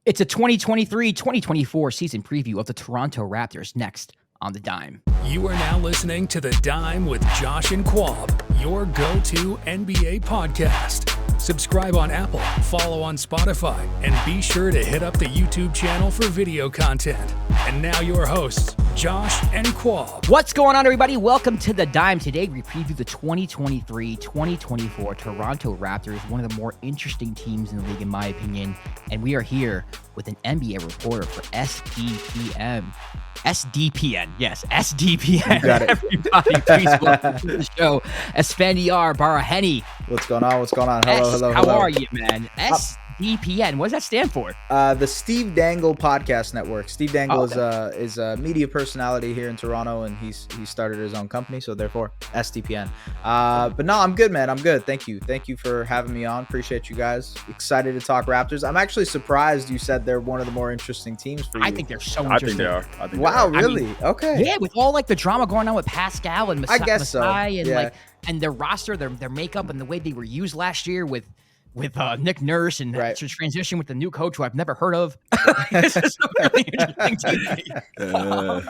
It's a 2023-2024 season preview of the Toronto Raptors next on The Dime. You are now listening to The Dime with Josh and Quab, your go-to NBA podcast. Subscribe on Apple, follow on Spotify, and be sure to hit up the YouTube channel for video content. And now your hosts, Josh and Quab. What's going on, everybody? Welcome to The Dime. Today, we preview the 2023-2024 Toronto Raptors, one of the more interesting teams in the league, in my opinion. And we are here with an NBA reporter for SDPN. Yes, SDPN. You got it. Everybody, please welcome to the show, Esfandiar Baraheni. What's going on? Hello. How are you, man? SDPN. What does that stand for? The Steve Dangle Podcast Network. Steve Dangle okay. is a media personality here in Toronto, and he started his own company, so therefore SDPN. But no, I'm good, man. I'm good. Thank you for having me on. Appreciate you guys. Excited to talk Raptors. I'm actually surprised you said they're one of the more interesting teams for you. I think they're so interesting. I think they are. Wow, really? I mean, okay. Yeah, with all like the drama going on with Pascal and Masai, I guess so. and yeah. and their roster, their makeup, and the way they were used last year with Nick Nurse and Right. to transition with the new coach who I've never heard of. This is a really interesting team.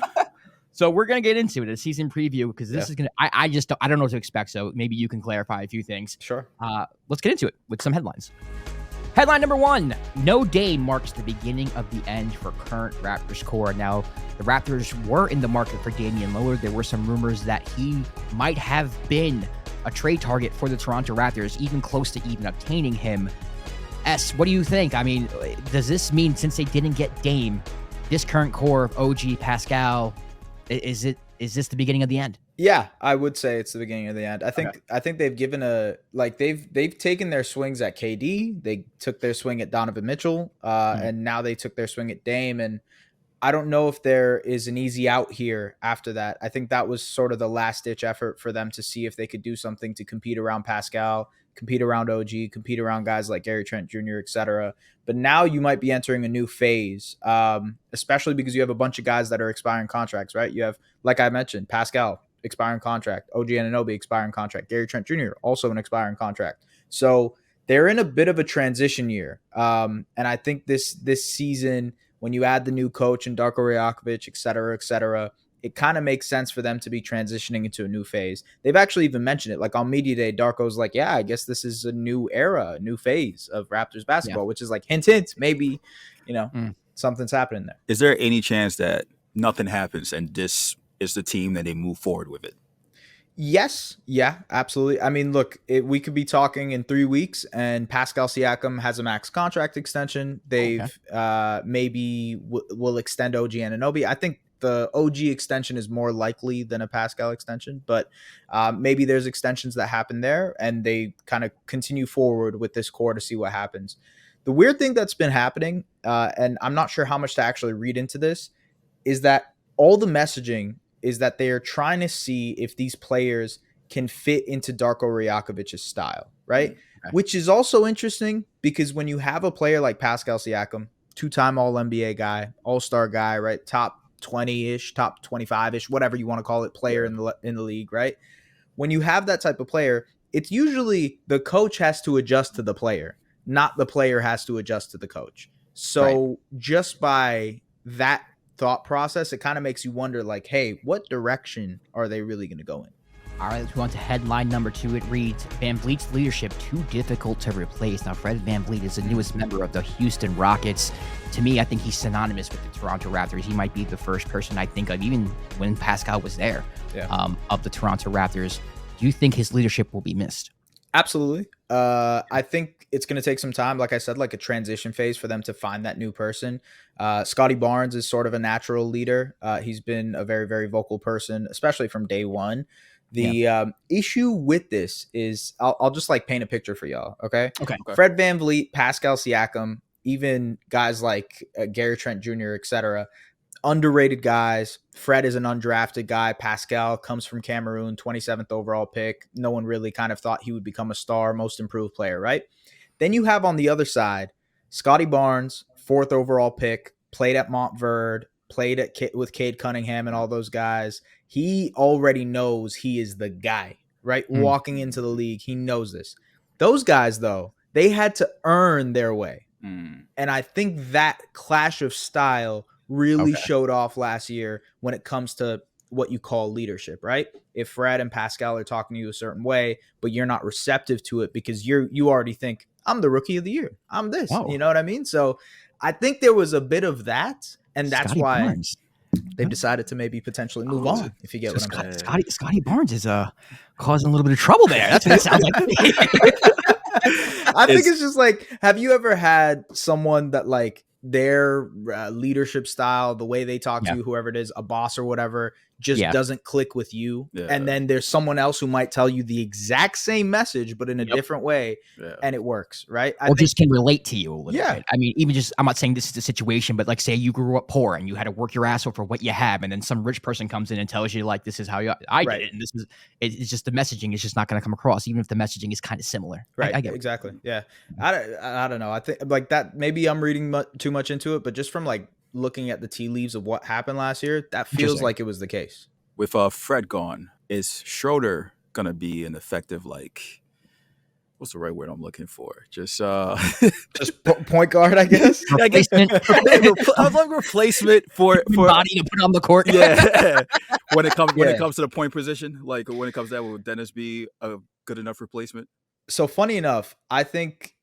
So we're gonna get into it, a season preview, because this is gonna. I don't know what to expect. So maybe you can clarify a few things. Sure. Let's get into it with some headlines. Headline number one: No day marks the beginning of the end for current Raptors core. Now, the Raptors were in the market for Damian Lillard. There were some rumors that he might have been a trade target for the Toronto Raptors, even close to even obtaining him. What do you think? I mean, does this mean, since they didn't get Dame, this current core of OG, Pascal, is this the beginning of the end? Yeah, I would say it's the beginning of the end. I think they've given they've taken their swings at KD. They took their swing at Donovan Mitchell, and now they took their swing at Dame. And I don't know if there is an easy out here after that. I think that was sort of the last ditch effort for them to see if they could do something to compete around Pascal, compete around OG, compete around guys like Gary Trent Jr., etc. But now you might be entering a new phase, especially because you have a bunch of guys that are expiring contracts, right? You have, like I mentioned, Pascal, expiring contract, OG Anunoby, expiring contract, Gary Trent Jr., also an expiring contract. So they're in a bit of a transition year. And I think this season, when you add the new coach and Darko Rajakovic, et cetera, it kind of makes sense for them to be transitioning into a new phase. They've actually even mentioned it. Like on Media Day, Darko's like, yeah, I guess this is a new era, a new phase of Raptors basketball, which is like, hint, maybe, something's happening there. Is there any chance that nothing happens and this is the team that they move forward with it? Yes. Yeah, absolutely. I mean, look, we could be talking in 3 weeks and Pascal Siakam has a max contract extension. They've maybe will extend OG Anunoby. I think the OG extension is more likely than a Pascal extension, but maybe there's extensions that happen there and they kind of continue forward with this core to see what happens. The weird thing that's been happening, and I'm not sure how much to actually read into this, is that all the messaging is that they are trying to see if these players can fit into Darko Rajakovic's style, right? Okay. Which is also interesting because when you have a player like Pascal Siakam, two-time All-NBA guy, All-Star guy, right? Top 20-ish, top 25-ish, whatever you want to call it, player in the league, right? When you have that type of player, it's usually the coach has to adjust to the player, not the player has to adjust to the coach. So just by that thought process, it kind of makes you wonder, like, hey, what direction are they really going to go in? All right, let's go on to headline number 2. It reads, VanVleet's leadership too difficult to replace. Now, Fred VanVleet is the newest member of the Houston Rockets. To me, I think he's synonymous with the Toronto Raptors. He might be the first person I think of, even when Pascal was there, of the Toronto Raptors. Do you think his leadership will be missed? Absolutely. I think it's going to take some time, like I said, like a transition phase for them to find that new person. Scottie Barnes is sort of a natural leader. He's been a very, very vocal person, especially from day one. The issue with this is I'll just like paint a picture for y'all. Okay. Fred VanVleet, Pascal Siakam, even guys like Gary Trent Jr., etc. Underrated guys. Fred is an undrafted guy. Pascal comes from Cameroon, 27th overall pick. No one really kind of thought he would become a star, most improved player, right? Then you have on the other side, Scottie Barnes, 4th overall pick, played at Montverde, played with Cade Cunningham and all those guys. He already knows he is the guy, right? Walking into the league, he knows this. Those guys, though, they had to earn their way. And I think that clash of style really showed off last year when it comes to what you call leadership, right? If Fred and Pascal are talking to you a certain way, but you're not receptive to it because you already think, I'm the rookie of the year. I'm this. Whoa. You know what I mean? So I think there was a bit of that. And that's Scottie why Barnes. they've decided to maybe potentially move on, if you get what I'm saying. Scottie Barnes is causing a little bit of trouble there. That's what it sounds like to me. I think it's just like, have you ever had someone that like their leadership style, the way they talk to you, whoever it is, a boss or whatever, just doesn't click with you? And then there's someone else who might tell you the exact same message, but in a different way, and it works, right? Or just can relate to you a little bit. I mean, even just, I'm not saying this is the situation, but like say you grew up poor and you had to work your ass off for what you have, and then some rich person comes in and tells you like, this is how I did it, and this is, it's just the messaging is just not going to come across, even if the messaging is kind of similar. Right. I get exactly. Yeah. I don't know. I think like that, maybe I'm reading too much into it, but just from like looking at the tea leaves of what happened last year, that feels like it was the case. With Fred gone, is Schroeder going to be an effective, like, what's the right word I'm looking for? Just point guard, I guess. Replacement. I love replacement for body to put on the court. Yeah. when it comes to the point position, like when it comes to that, will Dennis be a good enough replacement? So funny enough, I think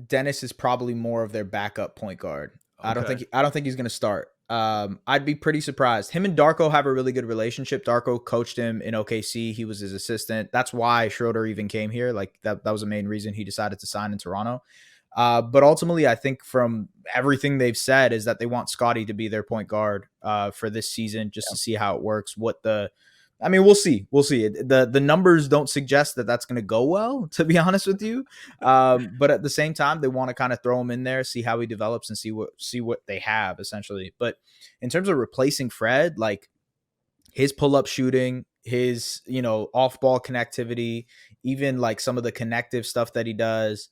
Dennis is probably more of their backup point guard. Okay. I don't think he's going to start. I'd be pretty surprised. Him and Darko have a really good relationship. Darko coached him in OKC. He was his assistant. That's why Schroeder even came here. Like that was the main reason he decided to sign in Toronto. But ultimately, I think from everything they've said is that they want Scottie to be their point guard for this season, just to see how it works. We'll see. We'll see. The numbers don't suggest that that's going to go well, to be honest with you. But at the same time, they want to kind of throw him in there, see how he develops, and see what they have essentially. But in terms of replacing Fred, like his pull-up shooting, his off-ball connectivity, even like some of the connective stuff that he does,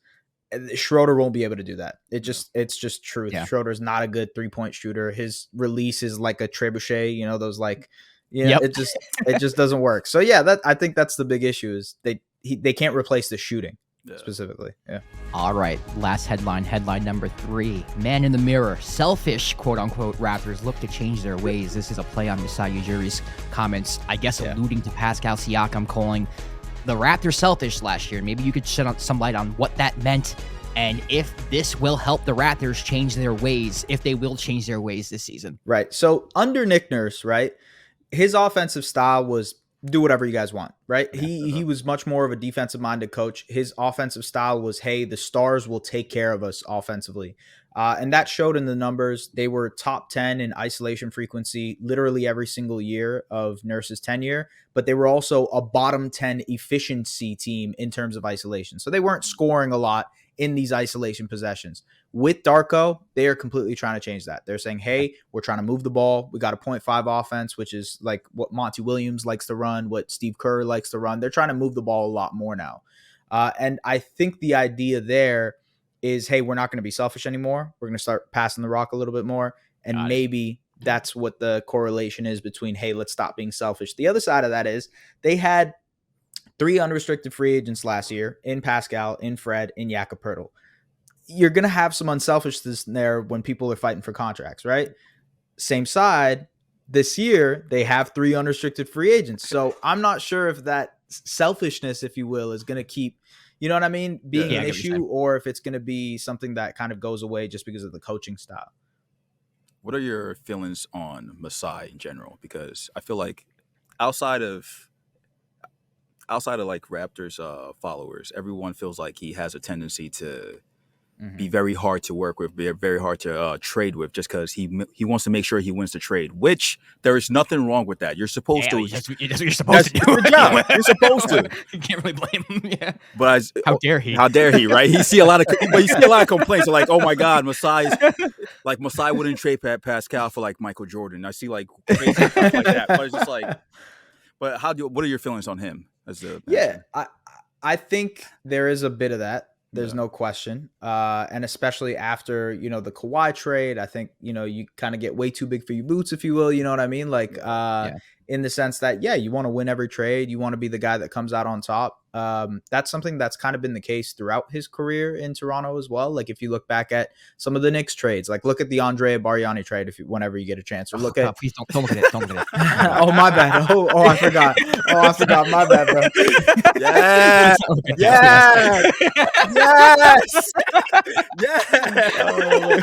Schroeder won't be able to do that. It's just truth. Yeah. Schroeder's not a good 3-point shooter. His release is like a trebuchet. Those like. It just doesn't work. So yeah, I think that's the big issue is they can't replace the shooting specifically. Yeah. All right. Last headline number 3. Man in the mirror. Selfish, quote unquote, Raptors look to change their ways. This is a play on Masai Ujiri's comments, I guess, alluding to Pascal Siakam calling the Raptors selfish last year. Maybe you could shed some light on what that meant and if this will help the Raptors change their ways, if they will change their ways this season. Right. So under Nick Nurse, right, his offensive style was do whatever you guys want, right? He was much more of a defensive-minded coach. His offensive style was, hey, the stars will take care of us offensively. And that showed in the numbers. They were top 10 in isolation frequency literally every single year of Nurse's tenure, but they were also a bottom 10 efficiency team in terms of isolation. So they weren't scoring a lot in these isolation possessions. With Darko, they are completely trying to change that. They're saying, hey, we're trying to move the ball. We got a 0.5 offense, which is like what Monty Williams likes to run, what Steve Kerr likes to run. They're trying to move the ball a lot more now. And I think the idea there is, hey, we're not going to be selfish anymore. We're going to start passing the rock a little bit more. And maybe that's what the correlation is between, hey, let's stop being selfish. The other side of that is they had 3 unrestricted free agents last year in Pascal, in Fred, in Jakob Poeltl. You're going to have some unselfishness there when people are fighting for contracts, right? Same side, this year, they have 3 unrestricted free agents. So I'm not sure if that selfishness, if you will, is going to keep, you know what I mean, being an issue, or if it's going to be something that kind of goes away just because of the coaching style. What are your feelings on Masai in general? Because I feel like outside of like Raptors followers, everyone feels like he has a tendency to be very hard to work with, be very hard to trade with, just because he wants to make sure he wins the trade, which there is nothing wrong with that. You're supposed to. That's what you're supposed to do. Good job. You're supposed to. You can't really blame him. Yeah. But how dare he? How dare he? Right? You see a lot of complaints. So like, oh my God, Masai wouldn't trade Pascal for like Michael Jordan. I see like crazy stuff like that. But it's just like, what are your feelings on him as the manager? I think there is a bit of that. There's no question. And especially after, the Kawhi trade, I think, you kind of get way too big for your boots, if you will. You know what I mean? Like, in the sense that, yeah, you want to win every trade. You want to be the guy that comes out on top. That's something that's kind of been the case throughout his career in Toronto as well. Like if you look back at some of the Knicks trades, like look at the Andrea Baraheni trade whenever you get a chance, or look at. Please don't look at it. Don't look at it. Oh my bad. Oh, I forgot. My bad, bro. Yeah. Yes. Yes. Yeah.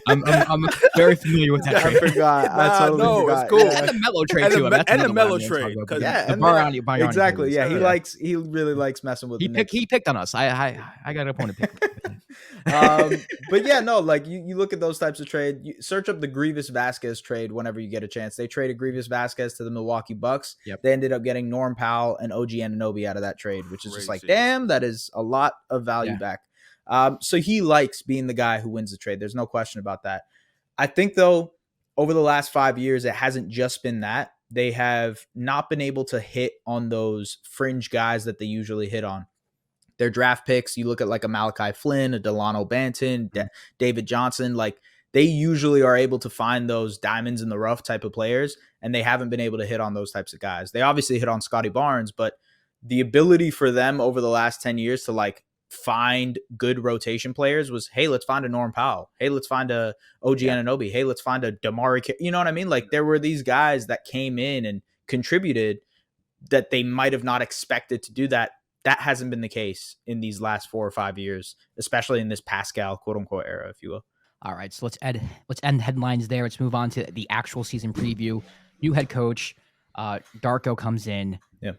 I'm very familiar with that I trade. forgot. I totally forgot. it's cool. Yeah. And the Melo trade And too. the- That's and the another Melo one I'm gonna trade, talk about, 'cause- but Yeah, the and Baraheni exactly. trade Yeah, was- he really likes messing with the Knicks. He picked on us. I got an opponent pick. But yeah, no, like you look at those types of trade. You search up the Grievous Vasquez trade whenever you get a chance. They traded Grievous Vasquez to the Milwaukee Bucks. Yep. They ended up getting Norm Powell and OG Anunoby out of that trade, which is just like, Crazy. damn, that is a lot of value back. So he likes being the guy who wins the trade. There's no question about that. I think though, over the last 5 years, it hasn't just been that. They have not been able to hit on those fringe guys that they usually hit on. Their draft picks, you look at like a Malachi Flynn, a Delano Banton, David Johnson, like they usually are able to find those diamonds in the rough type of players, and they haven't been able to hit on those types of guys. They obviously hit on Scottie Barnes, but the ability for them over the last 10 years to like find good rotation players was, hey, let's find a Norm Powell. Hey, let's find a OG Anunoby. Hey, let's find a Damari. You know what I mean? Like there were these guys that came in and contributed that they might have not expected to do that. That hasn't been the case in these last 4 or 5 years, especially in this Pascal quote unquote era, if you will. All right, so let's end headlines there. Let's move on to the actual season preview. New head coach, Darko comes in. Yeah.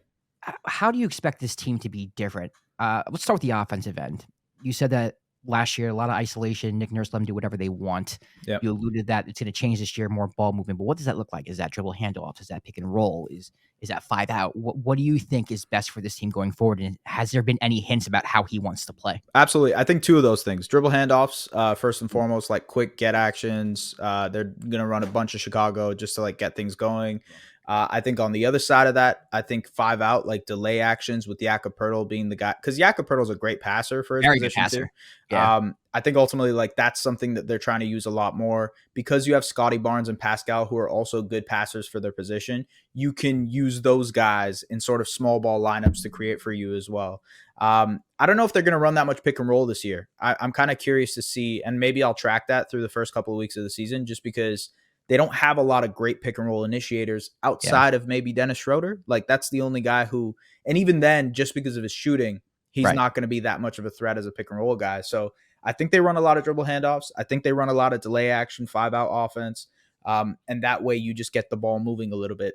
How do you expect this team to be different? Let's start with the offensive end. You said that last year, a lot of isolation. Nick Nurse let them do whatever they want. Yep. You alluded that it's going to change this year, more ball movement. But what does that look like? Is that dribble handoffs? Is that pick and roll? Is that 5 out? What do you think is best for this team going forward? And has there been any hints about how he wants to play? Absolutely. I think 2 of those things. Dribble handoffs, first and foremost, like quick get actions. They're going to run a bunch of Chicago just to like get things going. I think on the other side of that, I think 5 out, like delay actions with Jakob Poeltl being the guy, because Jakob Poeltl is a great passer for his Very good position passer. too. Yeah. I think ultimately like that's something that they're trying to use a lot more, because you have Scottie Barnes and Pascal who are also good passers for their position. You can use those guys in sort of small ball lineups to create for you as well. I don't know if they're going to run that much pick and roll this year. I'm kind of curious to see, and maybe I'll track that through the first couple of weeks of the season, just because they don't have a lot of great pick and roll initiators outside of maybe Dennis Schroeder. Like that's the only guy who, and even then, just because of his shooting, he's not going to be that much of a threat as a pick and roll guy. So I think they run a lot of dribble handoffs. I think they run a lot of delay action, 5 out offense. And that way you just get the ball moving a little bit.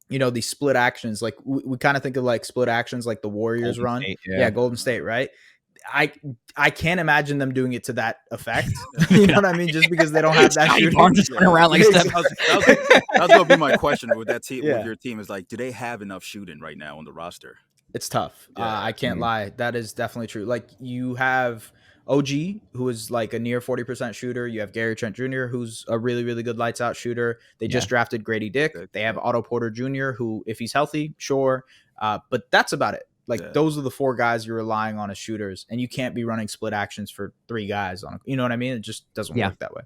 You know, these split actions, like we kind of think of like split actions, like the Warriors Golden run. State, yeah, Golden State, right? I can't imagine them doing it to that effect. You know what I mean? Just because they don't have that Scottie shooting. Barnes just running around like Yeah, Steph. That was going to be my question with that team. Yeah. With your team is like, do they have enough shooting right now on the roster? It's tough. Yeah. I can't lie. That is definitely true. Like you have OG, who is like a near 40% shooter. You have Gary Trent Jr., who's a really, really good lights out shooter. They just drafted Grady Dick. They have Otto Porter Jr., who, if he's healthy, sure. But that's about it. Like those are the 4 guys you're relying on as shooters, and you can't be running split actions for 3 guys on. You know what I mean? It just doesn't work that way.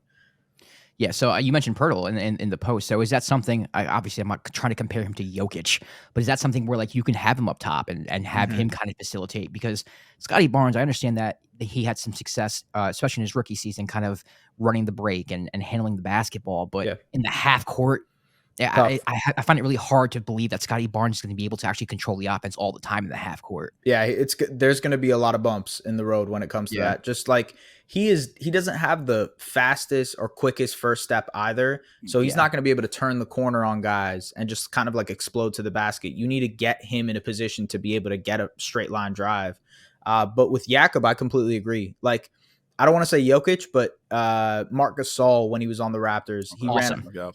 Yeah, so you mentioned Poeltl in the post. So is that something? Obviously, I'm not trying to compare him to Jokic, but is that something where like you can have him up top and have him kind of facilitate? Because Scottie Barnes, I understand that he had some success, especially in his rookie season, kind of running the break and handling the basketball. But in the half court, I find it really hard to believe that Scottie Barnes is going to be able to actually control the offense all the time in the half court. Yeah, there's going to be a lot of bumps in the road when it comes to that. Just like he doesn't have the fastest or quickest first step either. So he's not going to be able to turn the corner on guys and just kind of like explode to the basket. You need to get him in a position to be able to get a straight line drive. But with Jakob, I completely agree. Like, I don't want to say Jokic, but Marc Gasol, when he was on the Raptors,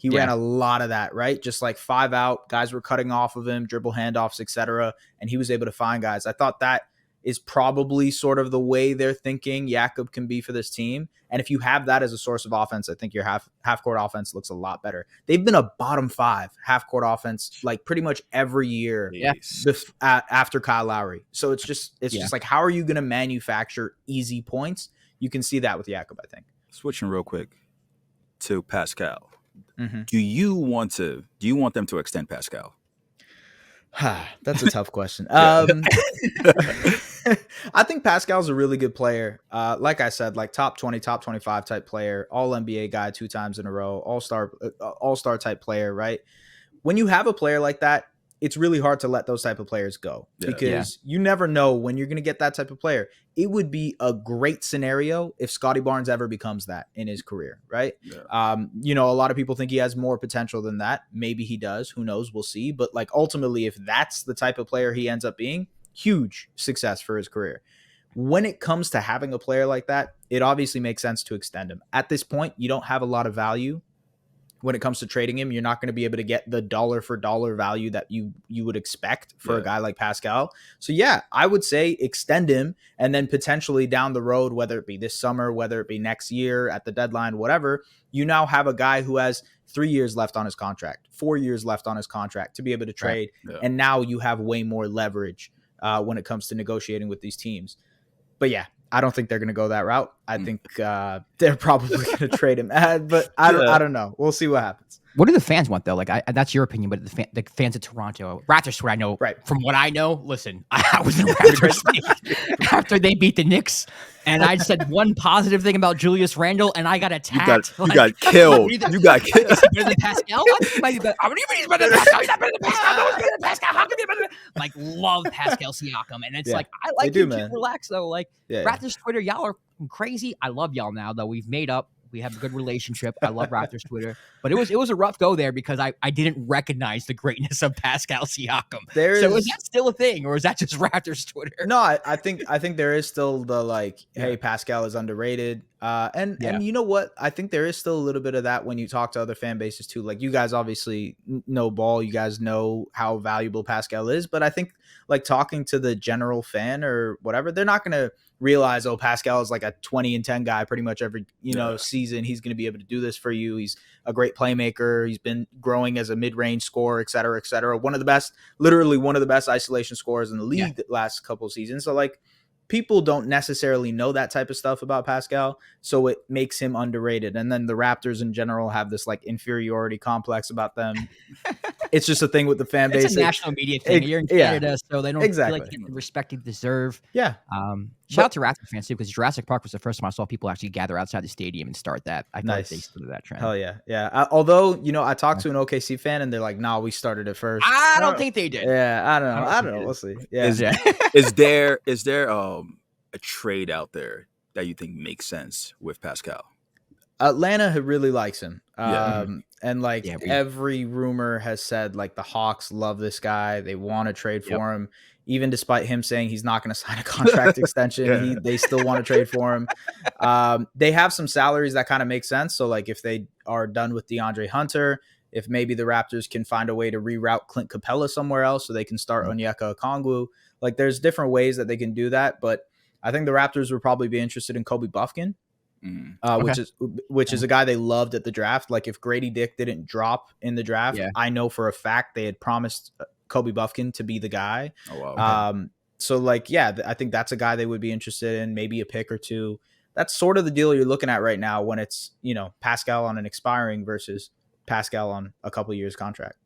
he ran a lot of that, right? Just like 5 out, guys were cutting off of him, dribble handoffs, etc., and he was able to find guys. I thought that is probably sort of the way they're thinking Jakob can be for this team. And if you have that as a source of offense, I think your half court offense looks a lot better. They've been a bottom 5 half court offense like pretty much every year after Kyle Lowry. So it's just like, how are you going to manufacture easy points? You can see that with Jakob, I think. Switching real quick to Pascal. Mm-hmm. Do you want them to extend Pascal? That's a tough question. Yeah. I think Pascal's a really good player. Like I said, like top 20, top 25 type player, all NBA guy 2 times in a row, all-star type player, right? When you have a player like that, it's really hard to let those type of players go because you never know when you're going to get that type of player. It would be a great scenario if Scottie Barnes ever becomes that in his career, right? Yeah. A lot of people think he has more potential than that. Maybe he does. Who knows? We'll see. But like ultimately, if that's the type of player he ends up being, huge success for his career. When it comes to having a player like that, it obviously makes sense to extend him. At this point, you don't have a lot of value. When it comes to trading him, you're not going to be able to get the dollar for dollar value that you would expect for a guy like Pascal. So yeah, I would say extend him, and then potentially down the road, whether it be this summer, whether it be next year at the deadline, whatever, you now have a guy who has 3 years left on his contract, 4 years left on his contract to be able to trade. Right. Yeah. And now you have way more leverage when it comes to negotiating with these teams. But yeah, I don't think they're going to go that route. I think they're probably going to trade him. But I don't know. We'll see what happens. What do the fans want, though? Like, that's your opinion, but the fans of Toronto, Raptors, what I know, from what I know, listen, I was in Raptors after they beat the Knicks, and I said one positive thing about Julius Randle, and I got attacked. You got killed. You got killed. Is he better than Pascal? I think he might be better. What do you mean he's better than Pascal? He's not better than Pascal. No one's better than Pascal. How can he be better than like, love Pascal Siakam. And it's like, I like you to relax, though. Like, Raptors Twitter, y'all are crazy. I love y'all now, though. We've made up. We have a good relationship. I love Raptors Twitter, but it was a rough go there because I didn't recognize the greatness of Pascal Siakam. So is that still a thing, or is that just Raptors Twitter? No, I think there is still the like, hey, Pascal is underrated. And you know what? I think there is still a little bit of that when you talk to other fan bases too. Like you guys obviously know ball. You guys know how valuable Pascal is, but I think like talking to the general fan or whatever, they're not going to realize, oh, Pascal is like a 20-10 guy pretty much every, season. He's going to be able to do this for you. He's a great playmaker. He's been growing as a mid-range scorer, et cetera, et cetera. Literally one of the best isolation scorers in the league the last couple of seasons. So like people don't necessarily know that type of stuff about Pascal. So it makes him underrated. And then the Raptors in general have this like inferiority complex about them. It's just a thing with the fan base. It's a national media thing. You're in Canada, so they don't feel like they get the respect they deserve. Yeah. Shout out to Raptors fans too, because Jurassic Park was the first time I saw people actually gather outside the stadium and start that. I feel like they started that trend. Hell yeah, yeah. Although I talked to an OKC fan and they're like, "Nah, we started it first." I don't think they did. Yeah, I don't know. We'll see. Yeah. Is there a trade out there that you think makes sense with Pascal? Atlanta really likes him. And like every rumor has said, like the Hawks love this guy. They want to trade for him. Even despite him saying he's not going to sign a contract extension, they still want to trade for him. They have some salaries that kind of make sense. So like if they are done with DeAndre Hunter, if maybe the Raptors can find a way to reroute Clint Capella somewhere else so they can start Onyeka Okongwu. Like there's different ways that they can do that. But I think the Raptors would probably be interested in Kobe Buffkin. Which is a guy they loved at the draft. Like if Grady Dick didn't drop in the draft, I know for a fact they had promised Kobe Buffkin to be the guy. Oh, wow. So like, I think that's a guy they would be interested in, maybe a pick or two. That's sort of the deal you're looking at right now when it's, Pascal on an expiring versus Pascal on a couple years contract.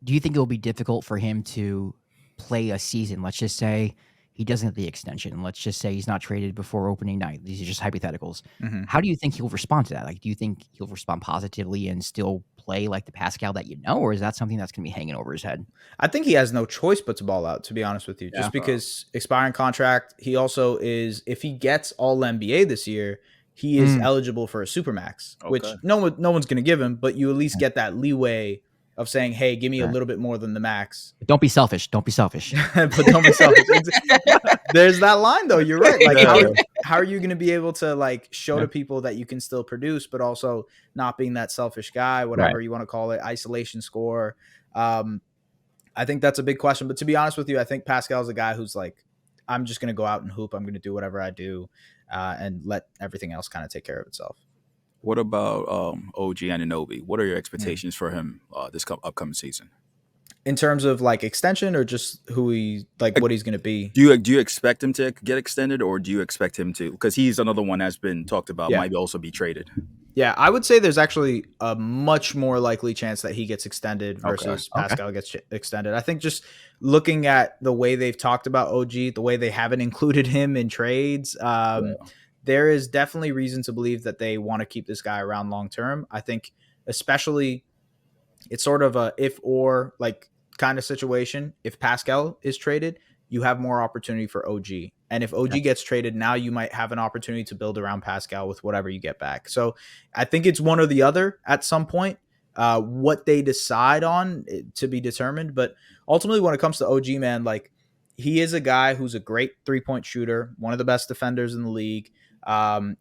Do you think it will be difficult for him to play a season? Let's just say he doesn't get the extension. Let's just say he's not traded before opening night. These are just hypotheticals. Mm-hmm. How do you think he'll respond to that? Like, do you think he'll respond positively and still play like the Pascal that you know, or is that something that's going to be hanging over his head? I think he has no choice but to ball out, to be honest with you, just because expiring contract. He also is, if he gets all NBA this year, he is eligible for a Supermax, which no one's going to give him, but you at least get that leeway of saying, hey, give me a little bit more than the max. But don't be selfish. Don't be selfish. But don't be selfish. There's that line, though. You're right. Like, how are you going to be able to, like, show to people that you can still produce, but also not being that selfish guy, whatever you want to call it, isolation score? I think that's a big question. But to be honest with you, I think Pascal's a guy who's like, I'm just going to go out and hoop. I'm going to do whatever I do and let everything else kind of take care of itself. What about OG Anunoby? What are your expectations for him this upcoming season? In terms of like extension or just who he what he's going to be? Do you expect him to get extended, or do you expect him to? Because he's another one that's been talked about might also be traded. Yeah, I would say there's actually a much more likely chance that he gets extended versus Okay. Pascal gets extended. I think just looking at the way they've talked about OG, the way they haven't included him in trades, there is definitely reason to believe that they want to keep this guy around long term. I think especially it's sort of a if or like kind of situation. If Pascal is traded, you have more opportunity for OG. And if OG gets traded, now you might have an opportunity to build around Pascal with whatever you get back. So I think it's one or the other at some point. What they decide on to be determined. But ultimately, when it comes to OG, man, like he is a guy who's a great 3-point shooter, one of the best defenders in the league.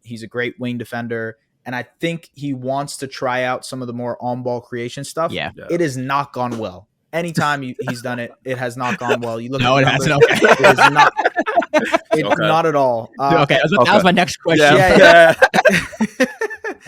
He's a great wing defender. And I think he wants to try out some of the more on-ball creation stuff. Yeah. It has not gone well. Anytime he's done it, it has not gone well. You look No, at it the hasn't. numbers, Okay. it is not. Not at all. Okay. That was my next question. Yeah.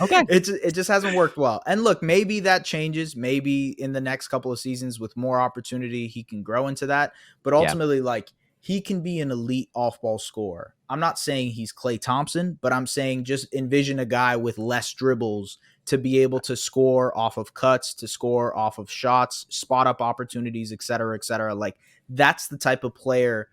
Okay. It just hasn't worked well. And look, maybe that changes. Maybe in the next couple of seasons with more opportunity, he can grow into that. But ultimately, like he can be an elite off-ball scorer. I'm not saying he's Klay Thompson, but I'm saying just envision a guy with less dribbles to be able to score off of cuts, to score off of shots, spot up opportunities, et cetera, et cetera. Like that's the type of player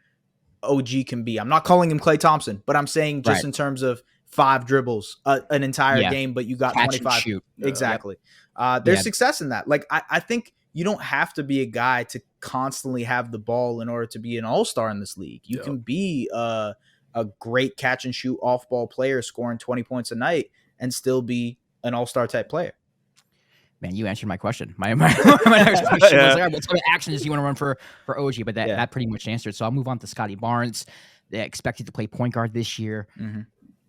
OG can be. I'm not calling him Klay Thompson, but I'm saying just in terms of 5 dribbles an entire game, but you got catch 25. and shoot. Exactly. There's success in that. Like I think you don't have to be a guy to constantly have the ball in order to be an all-star in this league. You can be a great catch and shoot off ball player scoring 20 points a night and still be an all-star type player. Man, you answered my question. My next question was like, what type of actions do you want to run for OG? But that pretty much answered. So I'll move on to Scottie Barnes. They're expected to play point guard this year. Mm-hmm.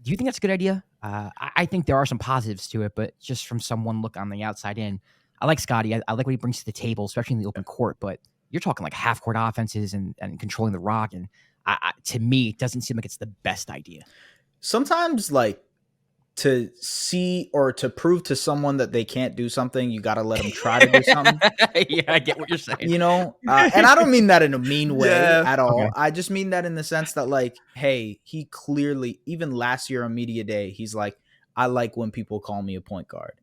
Do you think that's a good idea? I think there are some positives to it, but just from someone look on the outside in, I like Scottie. I like what he brings to the table, especially in the open court. But you're talking like half court offenses and controlling the rock. And to me, it doesn't seem like it's the best idea. Sometimes like to see or to prove to someone that they can't do something, you got to let them try to do something. Yeah, I get what you're saying. You know, and I don't mean that in a mean way at all. Okay. I just mean that in the sense that like, hey, he clearly, even last year on media day, he's like, I like when people call me a point guard.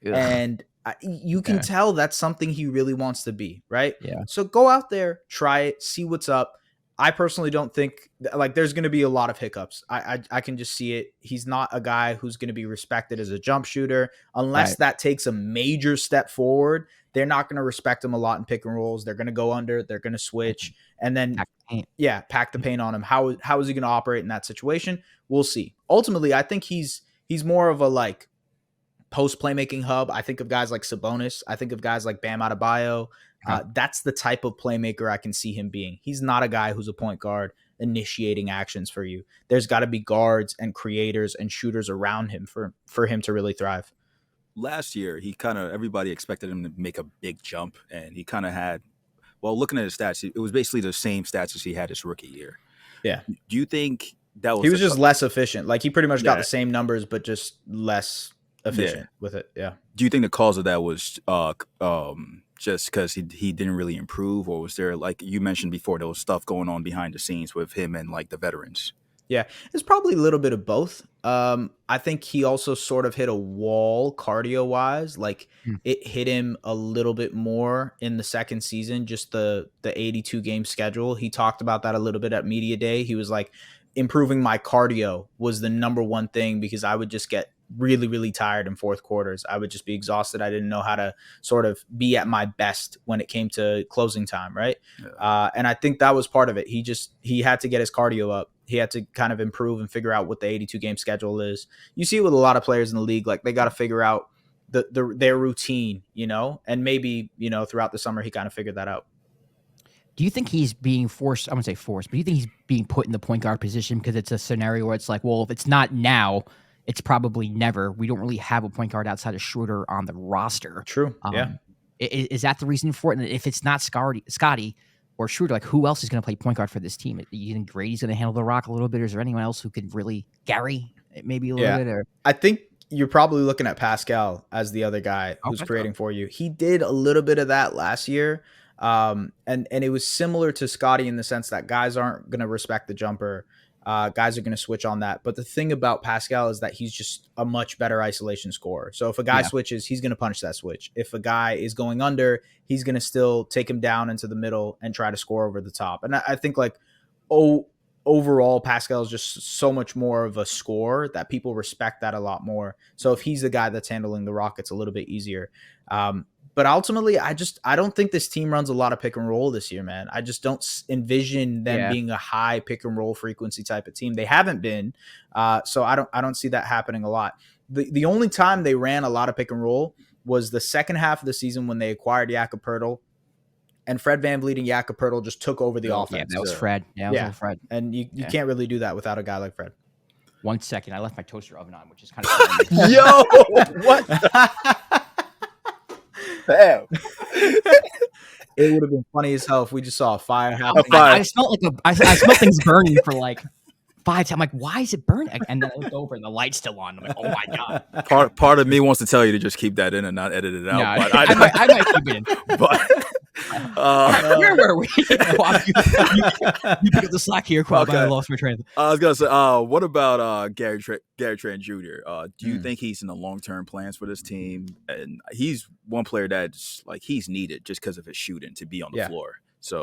And you can tell that's something he really wants to be, right? Yeah. So go out there, try it, see what's up. I personally don't think like there's going to be a lot of hiccups. I can just see it. He's not a guy who's going to be respected as a jump shooter unless that takes a major step forward. They're not going to respect him a lot in pick and rolls. They're going to go under, they're going to switch and then pack the paint on him. How is he going to operate in that situation? We'll see. Ultimately, I think he's more of a like post playmaking hub. I think of guys like Sabonis. I think of guys like Bam Adebayo. That's the type of playmaker I can see him being. He's not a guy who's a point guard initiating actions for you. There's got to be guards and creators and shooters around him for him to really thrive. Last year, everybody expected him to make a big jump, and he kind of had, looking at his stats, it was basically the same stats as he had his rookie year. Yeah. Do you think that was... He was just less efficient. Like he pretty much got the same numbers, but just less efficient with it. Yeah. Do you think the cause of that was just because he didn't really improve, or was there, like you mentioned before, there was stuff going on behind the scenes with him and like the veterans? Yeah, it's probably a little bit of both. I think he also sort of hit a wall cardio wise. Like it hit him a little bit more in the second season, just the 82 game schedule. He talked about that a little bit at media day. He was like, improving my cardio was the number one thing because I would just get really, really tired in fourth quarters. I would just be exhausted. I didn't know how to sort of be at my best when it came to closing time. Right. Yeah. And I think that was part of it. He had to get his cardio up. He had to kind of improve and figure out what the 82 game schedule is. You see it with a lot of players in the league, like they got to figure out their routine, you know, and maybe, you know, throughout the summer, he kind of figured that out. Do you think he's being forced? I wouldn't say forced, but do you think he's being put in the point guard position because it's a scenario where it's like, well, if it's not now, it's probably never. We don't really have a point guard outside of Schroeder on the roster. True. Yeah. Is that the reason for it? And if it's not Scottie or Schroeder, like who else is going to play point guard for this team? You think Grady's going to handle the rock a little bit? Or is there anyone else who could really Gary maybe a little bit? Or I think you're probably looking at Pascal as the other guy who's creating for you. He did a little bit of that last year. And it was similar to Scottie in the sense that guys aren't going to respect the jumper. guys are going to switch on that. But the thing about Pascal is that he's just a much better isolation scorer. So if a guy switches, he's going to punch that switch. If a guy is going under, he's going to still take him down into the middle and try to score over the top. And I think like, overall, Pascal is just so much more of a scorer that people respect that a lot more. So if he's the guy that's handling the rock, it's a little bit easier. But ultimately, I don't think this team runs a lot of pick and roll this year, man. I just don't envision them being a high pick and roll frequency type of team. They haven't been, so I don't see that happening a lot. The only time they ran a lot of pick and roll was the second half of the season when they acquired Jakob Poeltl, and Fred VanVleet and Jakob Poeltl just took over the offense. Yeah, that was Fred. Yeah, that was Fred. And you can't really do that without a guy like Fred. 1 second, I left my toaster oven on, which is kind of Yo, what? Damn. It would have been funny as hell if we just saw a fire happening. I smelled I smelled things burning for like 5 times. I'm like, why is it burning? And then I looked over and the light's still on. I'm like, oh my god. Part of me wants to tell you to just keep that in and not edit it out. No, but I might keep it in. But where were we? You pick up the slack here, Quab. Okay. I lost my train. I was gonna say, what about Gary Trent Jr.? Do you think he's in the long-term plans for this team? And he's one player that's like he's needed just because of his shooting to be on the floor. So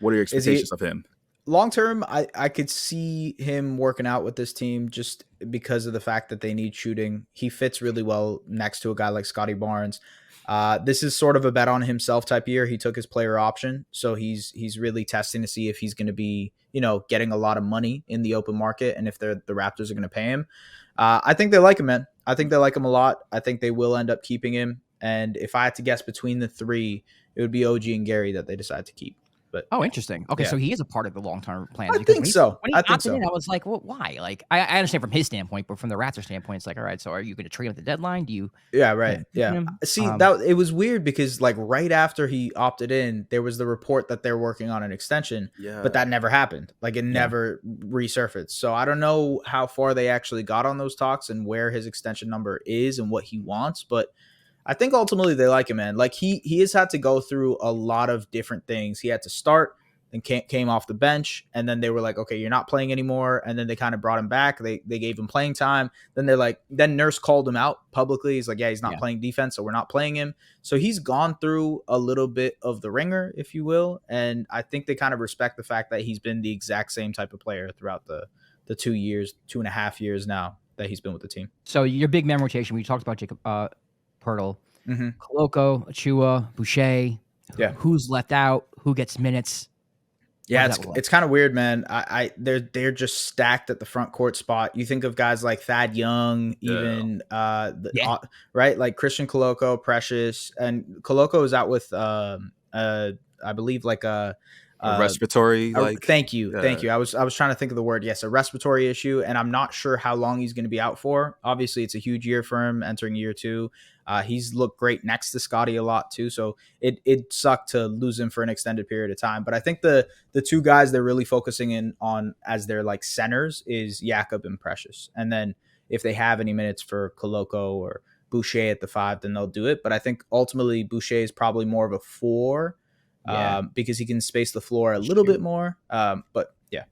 what are your expectations of him? Long term, I could see him working out with this team just because of the fact that they need shooting. He fits really well next to a guy like Scottie Barnes. This is sort of a bet on himself type year. He took his player option, so he's really testing to see if he's going to be, getting a lot of money in the open market, and if the Raptors are going to pay him. I think they like him, man. I think they like him a lot. I think they will end up keeping him. And if I had to guess between the three, it would be OG and Gary that they decide to keep. But interesting. Okay, so he is a part of the long-term plan. I think so. When he opted in, I was like, well, why? Like, I understand from his standpoint, but from the Raptors standpoint, it's like, all right, so are you going to trade him at the deadline? Do you? Yeah, right. Yeah. See, that it was weird because like right after he opted in, there was the report that they're working on an extension, but that never happened. Like it never resurfaced. So I don't know how far they actually got on those talks and where his extension number is and what he wants, but I think ultimately they like him, man. Like he has had to go through a lot of different things. He had to start and came off the bench, and then they were like, okay, you're not playing anymore. And then they kind of brought him back. They gave him playing time. Then they're like, then Nurse called him out publicly. He's like, yeah, he's not playing defense, so we're not playing him. So he's gone through a little bit of the ringer, if you will. And I think they kind of respect the fact that he's been the exact same type of player throughout the 2.5 years now that he's been with the team. So your big man rotation, we talked about Jakob Poeltl, Koloko, Achua, Boucher. Who's left out? Who gets minutes? Yeah, it's kind of weird, man. They're just stacked at the front court spot. You think of guys like Thad Young, even right, like Christian Koloko, Precious, and Koloko is out with I believe like a respiratory. Thank you. I was trying to think of the word. Yes, a respiratory issue, and I'm not sure how long he's going to be out for. Obviously, it's a huge year for him entering year 2. He's looked great next to Scottie a lot too, so it sucked to lose him for an extended period of time. But I think the two guys they're really focusing in on as their like centers is Jakob and Precious, and then if they have any minutes for Koloko or Boucher at the 5, then they'll do it. But I think ultimately Boucher is probably more of a 4. Because he can space the floor a little bit more. But yeah.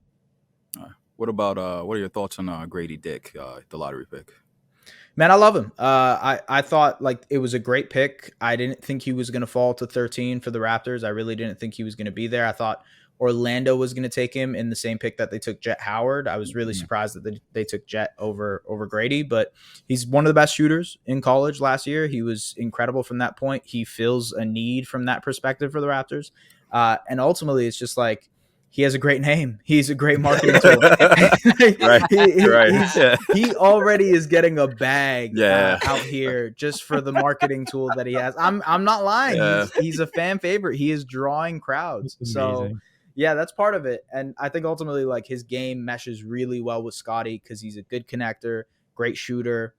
What are your thoughts on Grady Dick, the lottery pick? Man, I love him. I thought like it was a great pick. I didn't think he was going to fall to 13 for the Raptors. I really didn't think he was going to be there. I thought Orlando was going to take him in the same pick that they took Jet Howard. I was really surprised that they took Jet over Grady, but he's one of the best shooters in college last year. He was incredible from that point. He fills a need from that perspective for the Raptors. And ultimately, it's just like he has a great name. He's a great marketing tool. He already is getting a bag out here just for the marketing tool that he has. I'm not lying. Yeah. He's a fan favorite. He is drawing crowds. So yeah, that's part of it. And I think ultimately like his game meshes really well with Scottie because he's a good connector, great shooter.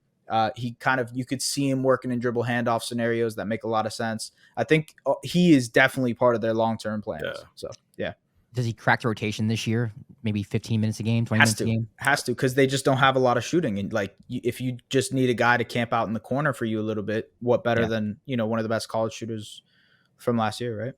He you could see him working in dribble handoff scenarios that make a lot of sense. I think he is definitely part of their long-term plans. Yeah. So yeah. Does he crack the rotation this year? Maybe 15 minutes a game, 20 minutes a game? Has to, because they just don't have a lot of shooting. And like, if you just need a guy to camp out in the corner for you a little bit, what better than, one of the best college shooters from last year, right?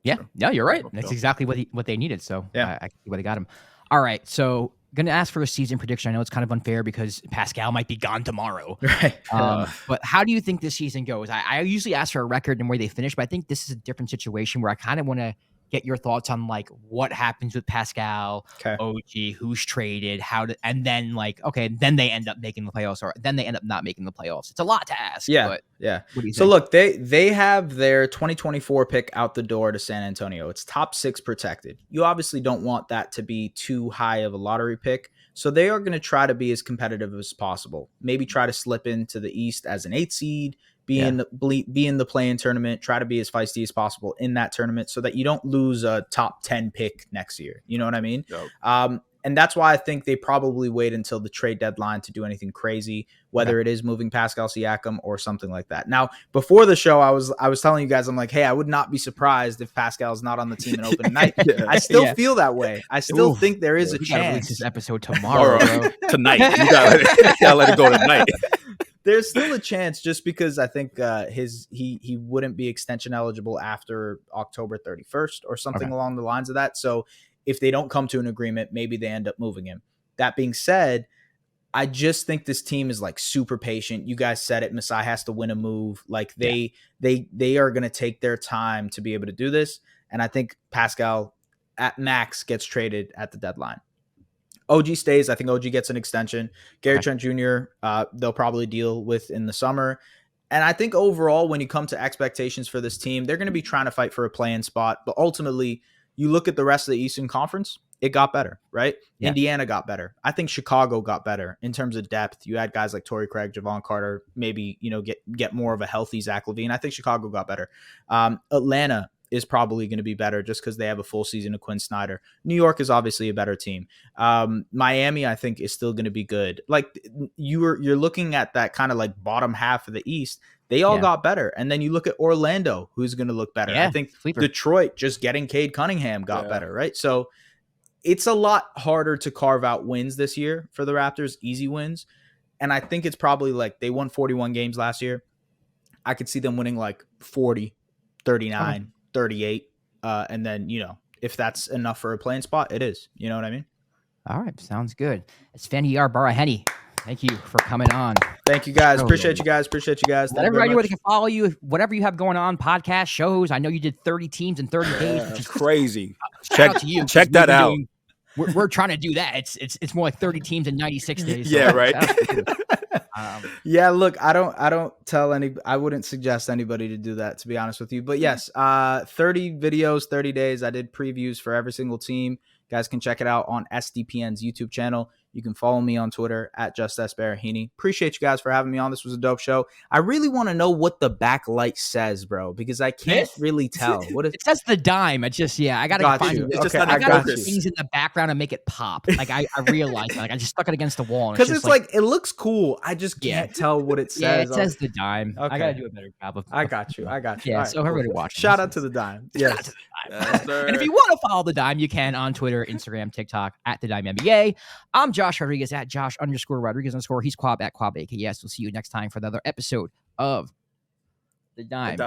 Yeah, no, you're right. That's exactly what they needed. So yeah, I see why they got him. All right, so Going to ask for a season prediction. I know it's kind of unfair because Pascal might be gone tomorrow. Right. But how do you think this season goes? I usually ask for a record and where they finish, but I think this is a different situation where I kind of want to get your thoughts on like what happens with Pascal, OG, who's traded, and then like, okay, then they end up making the playoffs, or then they end up not making the playoffs. It's a lot to ask. Yeah. But yeah. What do you So think? look, they have their 2024 pick out the door to San Antonio. It's top 6 protected. You obviously don't want that to be too high of a lottery pick. So they are going to try to be as competitive as possible. Maybe try to slip into the East as an 8 seed, be in the play-in tournament, try to be as feisty as possible in that tournament so that you don't lose a top 10 pick next year. You know what I mean? Yep. And that's why I think they probably wait until the trade deadline to do anything crazy, whether it is moving Pascal Siakam or something like that. Now, before the show, I was telling you guys, I'm like, hey, I would not be surprised if Pascal is not on the team in open night. I still feel that way. I still think there is a chance. This episode tomorrow, bro. Tonight. You gotta let it go tonight. There's still a chance, just because I think he wouldn't be extension eligible after October 31st or something along the lines of that. So if they don't come to an agreement, maybe they end up moving him. That being said, I just think this team is like super patient. You guys said it. Masai has to win a move. Like they are going to take their time to be able to do this. And I think Pascal at max gets traded at the deadline. OG stays. I think OG gets an extension. Gary Trent Jr., they'll probably deal with in the summer. And I think overall, when you come to expectations for this team, they're going to be trying to fight for a play-in spot. But ultimately, you look at the rest of the Eastern Conference, it got better, right? Yeah. Indiana got better. I think Chicago got better in terms of depth. You had guys like Torrey Craig, Javon Carter, maybe, get more of a healthy Zach LaVine. I think Chicago got better. Atlanta is probably going to be better just because they have a full season of Quinn Snyder. New York is obviously a better team. Miami, I think, is still going to be good. Like you're looking at that kind of like bottom half of the East. They all got better. And then you look at Orlando, who's going to look better. I think Detroit, just getting Cade Cunningham got better, right? So it's a lot harder to carve out wins this year for the Raptors, easy wins. And I think it's probably like they won 41 games last year. I could see them winning like 40, 39, 38. And then, if that's enough for a playing spot, it is. You know what I mean? All right. Sounds good. Esfandiar Baraheni, thank you for coming on. Thank you, guys. Appreciate you guys. Let everybody know where they can follow you. Whatever you have going on, podcast, shows. I know you did 30 teams in 30 days, which is crazy. Shout out to you. Check that out. We're trying to do that. It's more like 30 teams in 96 days. Yeah, right. Yeah, look, I wouldn't suggest anybody to do that, to be honest with you. But yes, 30 videos, 30 days. I did previews for every single team. You guys can check it out on SDPN's YouTube channel. You can follow me on Twitter at @JustSBaraheni. Appreciate you guys for having me on. This was a dope show. I really want to know what the backlight says, bro, because I can't really tell. It says the dime. It's just, I got to find it. It's just I got to put things in the background and make it pop. Like I realized, like I just stuck it against the wall. Because it's like, it looks cool. I just can't tell what it says. Yeah, it says the dime. Okay. I got to do a better job of I got you. Yeah, right, so everybody watching. Shout out to the dime. Yes. And if you want to follow the dime, you can on Twitter, Instagram, TikTok at the Dime NBA. I'm Josh Rodriguez at Josh_Rodriguez_. He's Quab at Quab AKS. We'll see you next time for another episode of the Dime.